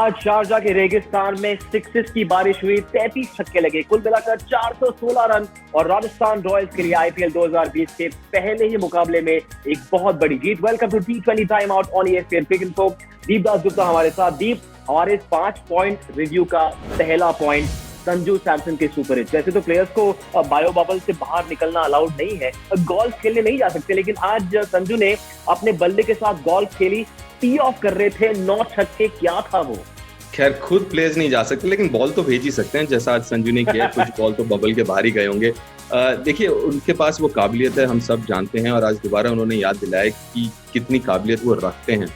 आज शारजा के रेगिस्तान में सिक्सेस की बारिश हुई, 33 छक्के लगे, कुल मिलाकर 416 रन और राजस्थान रॉयल्स के लिए आईपीएल 2020 के पहले ही मुकाबले में एक बहुत बड़ी जीत। Welcome to T20 time out on ESPN cricket info. Deep Dasgupta हमारे साथ। दीप, हमारे 5 पॉइंट रिव्यू का पहला पॉइंट संजू सैमसन के सुपर हिट। वैसे तो प्लेयर्स को बायो बबल से बाहर निकलना अलाउड नहीं है, गोल्फ खेलने नहीं जा सकते, लेकिन आज संजू ने अपने बल्ले के साथ गोल्फ खेली, टी ऑफ कर रहे थे, 9 छक्के, क्या था वो? खैर खुद प्लेयर्स नहीं जा सकते, लेकिन बॉल तो भेज ही सकते हैं, जैसा आज संजू ने किया। कुछ बॉल तो बबल के बाहर ही गए होंगे। देखिए, उनके पास वो काबिलियत है, हम सब जानते हैं, और आज दोबारा उन्होंने याद दिलाया कि कितनी काबिलियत वो रखते हैं।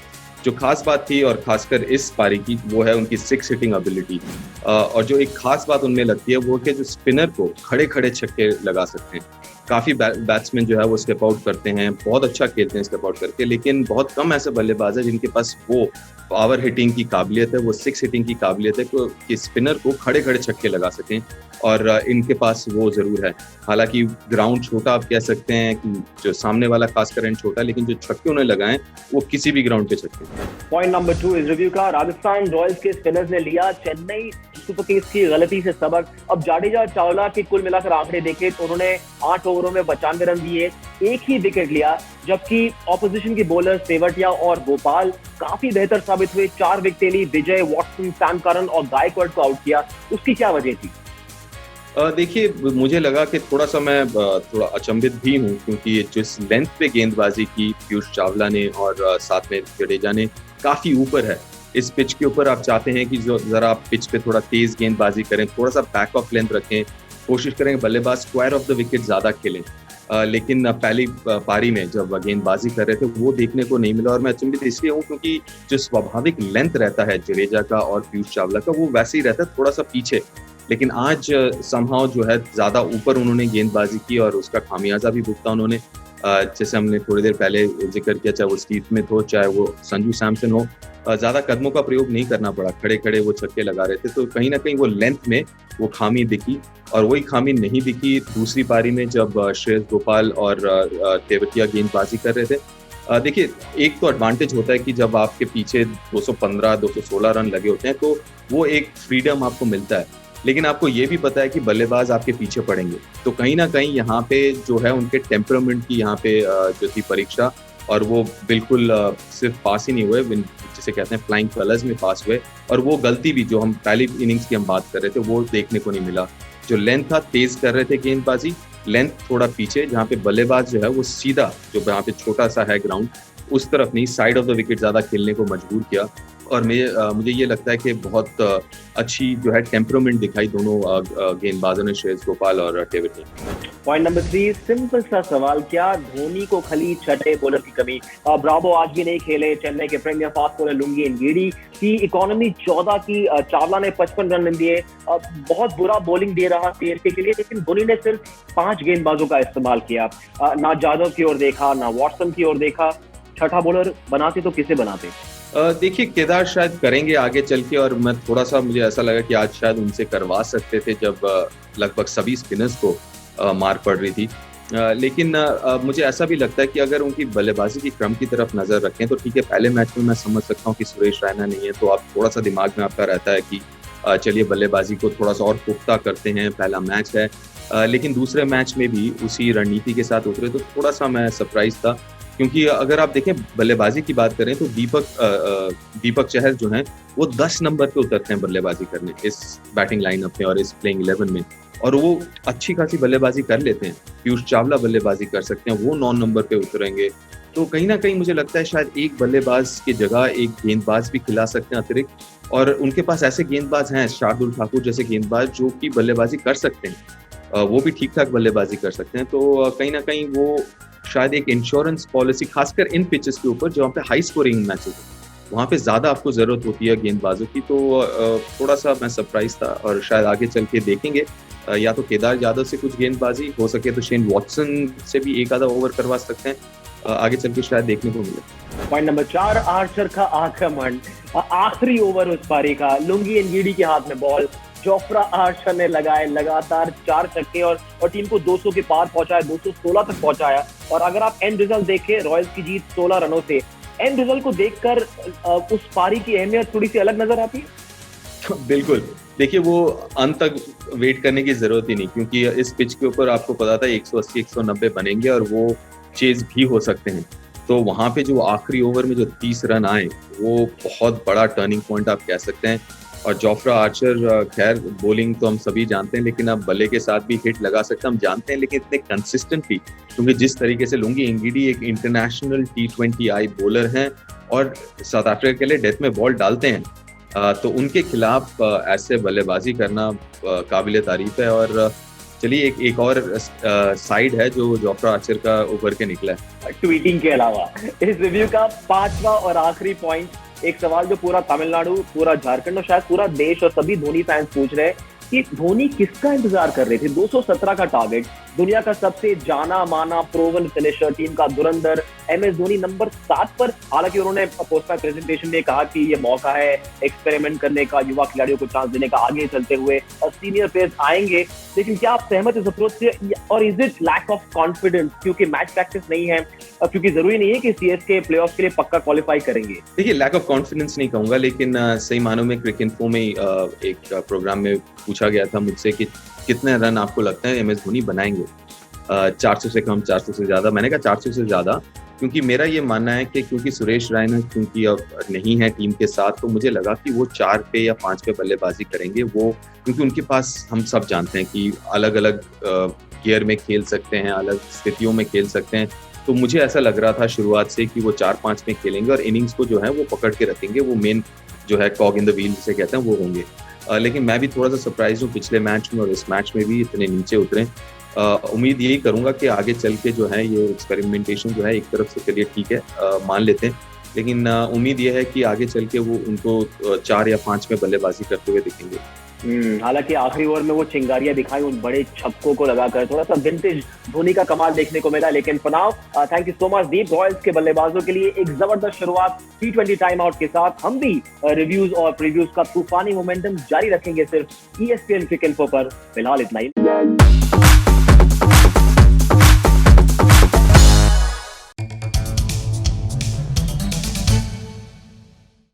जो खास बात थी, और खासकर इस पारी की, वो है उनकी 6 हिटिंग एबिलिटी। और जो एक खास बात उनमें लगती है वो कि जो स्पिनर को खड़े खड़े छक्के लगा सकते हैं। काफ़ी बैट्समैन जो है वो स्टेप आउट करते हैं, बहुत अच्छा खेलते हैं स्टेप आउट करके, लेकिन बहुत कम ऐसे बल्लेबाज है जिनके पास वो पावर हिटिंग की काबिलियत है, वो 6 हिटिंग की काबिलियत है कि स्पिनर को खड़े खड़े छक्के लगा सकें, और इनके पास वो ज़रूर है। हालांकि ग्राउंड छोटा आप कह सकते हैं कि जो सामने वाला खासकर एंड छोटा, लेकिन जो छक्के उन्हें लगाएं वो किसी भी ग्राउंड पे छक्के। पॉइंट नंबर 2 इस रिव्यू का, राजस्थान रॉयल्स के स्पिनर्स ने लिया चेन्नई सुपर किंग्स की गलती से सबक। अब जाडेजा चावला के कुल मिलाकर आंकड़े देखे तो उन्होंने 8 ओवरों में 92 रन दिए, एक ही विकेट लिया, जबकि ऑपोजिशन की बॉलर्स तेवटिया और गोपाल काफी बेहतर साबित हुए। 4 विकेटें ली, विजय, वॉटसन, सैम करन और गायकवाड को आउट किया। उसकी क्या वजह थी? देखिए, मुझे लगा कि थोड़ा सा मैं थोड़ा अचंभित भी हूँ, क्योंकि जिस लेंथ पे गेंदबाजी की पीयूष चावला ने और साथ में जडेजा ने, काफी ऊपर है इस पिच के ऊपर। आप चाहते हैं कि जो जरा आप पिच पे थोड़ा तेज गेंदबाजी करें, थोड़ा सा बैक ऑफ लेंथ रखें, कोशिश करें बल्लेबाज स्क्वायर ऑफ द विकेट ज्यादा खेलें, लेकिन पहली पारी में जब गेंदबाजी कर रहे थे वो देखने को नहीं मिला। और मैं अचंभित इसलिए हूँ क्योंकि जो स्वाभाविक लेंथ रहता है जडेजा का और पीयूष चावला का, वो वैसे ही रहता है, थोड़ा सा पीछे। लेकिन आज समहाउ जो है ज्यादा ऊपर उन्होंने गेंदबाजी की और उसका खामियाजा भी भुगता उन्होंने। जैसे हमने थोड़ी देर पहले जिक्र किया, चाहे वो स्टीव स्मिथ हो, चाहे वो संजू सैमसन हो, ज्यादा कदमों का प्रयोग नहीं करना पड़ा, खड़े खड़े वो छक्के लगा रहे थे। तो कहीं ना कहीं वो लेंथ में वो खामी दिखी, और वही खामी नहीं दिखी दूसरी पारी में जब श्रेयस गोपाल और तेवतिया गेंदबाजी कर रहे थे। देखिए, एक तो एडवांटेज होता है कि जब आपके पीछे 215-216 रन लगे होते हैं तो वो एक फ्रीडम आपको मिलता है, लेकिन आपको ये भी पता है कि बल्लेबाज आपके पीछे पड़ेंगे। तो कहीं ना कहीं यहाँ पे जो है उनके टेम्परामेंट की यहाँ पे जो थी परीक्षा, और वो बिल्कुल सिर्फ पास ही नहीं हुए, जिसे कहते हैं फ्लाइंग कलर्स में पास हुए। और वो गलती भी जो हम पहली इनिंग्स की हम बात कर रहे थे वो देखने को नहीं मिला। जो लेंथ था, तेज कर रहे थे गेंदबाजी, लेंथ थोड़ा पीछे, जहाँ पे बल्लेबाज जो है वो सीधा, जो यहाँ पे छोटा सा है ग्राउंड, उस तरफ नहीं, साइड ऑफ द विकेट ज्यादा खेलने को मजबूर किया। और मुझे ये लगता है कि बहुत अच्छी जो है टेम्परामेंट दिखाई दोनों गेंदबाजों ने, श्रेयस गोपाल और तेवतिया। पॉइंट नंबर 3, सिंपल सा सवाल, क्या धोनी को खली छठे बॉलर की कमी? ब्रावो आज भी नहीं खेले। चेन्नई के premier fast bowler Lungi Ngidi की इकोनॉमी 14 की, चावला ने 55 रन दिए। बहुत बुरा बॉलिंग दे रहा सीएसके के लिए, लेकिन धोनी ने सिर्फ 5 गेंदबाजों का इस्तेमाल किया। ना जादव की ओर देखा, ना वॉटसन की ओर देखा। छठा बॉलर बनाते तो किसे बनाते? देखिए, केदार शायद करेंगे आगे चल के, और मैं थोड़ा सा, मुझे ऐसा लगा कि आज शायद उनसे करवा सकते थे जब लगभग सभी स्पिनर्स को मार पड़ रही थी। लेकिन मुझे ऐसा भी लगता है कि अगर उनकी बल्लेबाजी की क्रम की तरफ नजर रखें तो ठीक है, पहले मैच में मैं समझ सकता हूँ कि सुरेश रैना नहीं है, तो आप थोड़ा सा दिमाग में आपका रहता है कि चलिए बल्लेबाजी को थोड़ा सा और पुख्ता करते हैं, पहला मैच है। लेकिन दूसरे मैच में भी उसी रणनीति के साथ उतरे तो थोड़ा सा मैं सरप्राइज था, क्योंकि अगर आप देखें बल्लेबाजी की बात करें तो दीपक चहर जो हैं वो 10 नंबर पे उतरते हैं बल्लेबाजी करने इस बैटिंग लाइनअप में और इस प्लेइंग 11 में, और वो अच्छी खासी बल्लेबाजी कर लेते हैं। पीयूष चावला बल्लेबाजी कर सकते हैं, वो 9 नंबर पे उतरेंगे। तो कहीं ना कहीं मुझे लगता है शायद एक बल्लेबाज की जगह एक गेंदबाज भी खिला सकते हैं अतिरिक्त, और उनके पास ऐसे गेंदबाज हैं, शार्दुल ठाकुर जैसे गेंदबाज, जो कि बल्लेबाजी कर सकते हैं, वो भी ठीक ठाक बल्लेबाजी कर सकते हैं। तो कहीं ना कहीं वो शायद एक इंश्योरेंस पॉलिसी, खासकर इन पिचेस के ऊपर जहाँ पे हाई स्कोरिंग मैचेस हैं, वहाँ पे ज्यादा आपको जरूरत होती है गेंदबाजों की। तो थोड़ा सा मैं सरप्राइज था, और शायद आगे चल के देखेंगे या तो केदार यादव से कुछ गेंदबाजी हो सके तो शेन वॉटसन से भी एक आधा ओवर करवा सकते हैं, आगे चल के शायद देखने को मिले। पॉइंट नंबर 4, आर्चर का आक्रमण। आखिरी ओवर उस पारी का, लुंगी एनगिडी के हाथ में बॉल, जोफ्रा आर्चर ने लगाए लगातार 4 छक्के और टीम को 200 के पार पहुंचाया, 216 तक पहुंचाया। और अगर आप एंड रिजल्ट देखें, रॉयल्स की जीत 16 रनों से। एंड रिजल्ट को देखकर उस पारी की अहमियत थोड़ी सी अलग नजर आती है। बिल्कुल। देखिए वो अंत तक वेट करने की ज़रूरत ही नहीं, क्योंकि इस पिच के ऊपर आपको पता था 180-190 बनेंगे और वो चेज़ भी हो सकते हैं। तो वहाँ पे जो आखिरी ओवर में जो 30 रन आए, वो बहुत बड़ा टर्निंग पॉइंट आप कह सकते हैं। और जोफ्रा आर्चर खैर बॉलिंग तो हम सभी जानते हैं, लेकिन अब बल्ले के साथ भी हिट लगा सकते हैं, हम जानते हैं, लेकिन इतने कंसिस्टेंटली, क्योंकि जिस तरीके से लुंगी एंगिडी एक इंटरनेशनल T20 आई बॉलर हैं और साउथ अफ्रीका के लिए डेथ में बॉल डालते हैं। तो उनके खिलाफ ऐसे बल्लेबाजी करना काबिले तारीफ है। और चलिए एक और साइड है जो जोफ्रा आर्चर का उभर के निकला है। ट्वीटिंग के अलावा इस रिव्यू का पांचवा और आखिरी पॉइंट, एक सवाल जो पूरा तमिलनाडु, पूरा झारखंड और शायद पूरा देश और सभी धोनी फैंस पूछ रहे हैं कि धोनी किसका इंतजार कर रहे थे। 217 का टारगेट, दुनिया का सबसे जाना माना प्रोवन फिनिशर, टीम का धुरंधर MS धोनी नंबर 7 पर। हालांकि उन्होंने पोस्ट मैच प्रेजेंटेशन में कहा कि ये मौका है एक्सपेरिमेंट करने का, युवा खिलाड़ियों को चांस देने का, आगे चलते हुए और सीनियर प्लेयर्स आएंगे। लेकिन क्या आप सहमत इस अप्रोच से, और is it lack of confidence क्योंकि मैच प्रैक्टिस नहीं है, क्योंकि जरूरी नहीं है कि CSK प्लेऑफ के लिए पक्का क्वालिफाई करेंगे? देखिए लैक ऑफ कॉन्फिडेंस नहीं कहूंगा, लेकिन सही मानों में क्रिकेइन्फो में एक प्रोग्राम में पूछा गया था मुझसे कि कितने रन आपको लगता है MS धोनी बनाएंगे, 400 से कम, 400 से ज्यादा। मैंने कहा 400 से ज्यादा, क्योंकि मेरा ये मानना है कि क्योंकि सुरेश रैना क्योंकि अब नहीं है टीम के साथ, तो मुझे लगा कि वो 4 पे या 5 पे बल्लेबाजी करेंगे। वो क्योंकि उनके पास हम सब जानते हैं कि अलग अलग गियर में खेल सकते हैं, अलग स्थितियों में खेल सकते हैं। तो मुझे ऐसा लग रहा था शुरुआत से कि वो 4-5 में खेलेंगे और इनिंग्स को जो है वो पकड़ के रखेंगे, वो मेन जो है कॉग इन द व्हील जिसे कहते हैं वो होंगे। लेकिन मैं भी थोड़ा सा सरप्राइज हूँ पिछले मैच में और इस मैच में भी इतने नीचे उतरे। उम्मीद यही करूंगा कि आगे चल के जो है ये एक्सपेरिमेंटेशन जो है एक तरफ से चलिए ठीक है मान लेते हैं, लेकिन उम्मीद यह है कि आगे चल के वो उनको 4 या 5 में बल्लेबाजी करते हुए दिखेंगे। हालांकि आखिरी ओवर में वो चिंगारियां दिखाई उन बड़े छक्कों को लगाकर, थोड़ा सा विंटेज धोनी का कमाल देखने को मिला। लेकिन for now thank you so much Deep. Royals के बल्लेबाजों के लिए एक जबरदस्त शुरुआत T20 टाइम आउट के साथ। हम भी रिव्यूज और प्रीव्यूज का तूफानी मोमेंटम जारी रखेंगे सिर्फ ESPN क्रिकेइन्फो पर। फिलहाल इतना ही।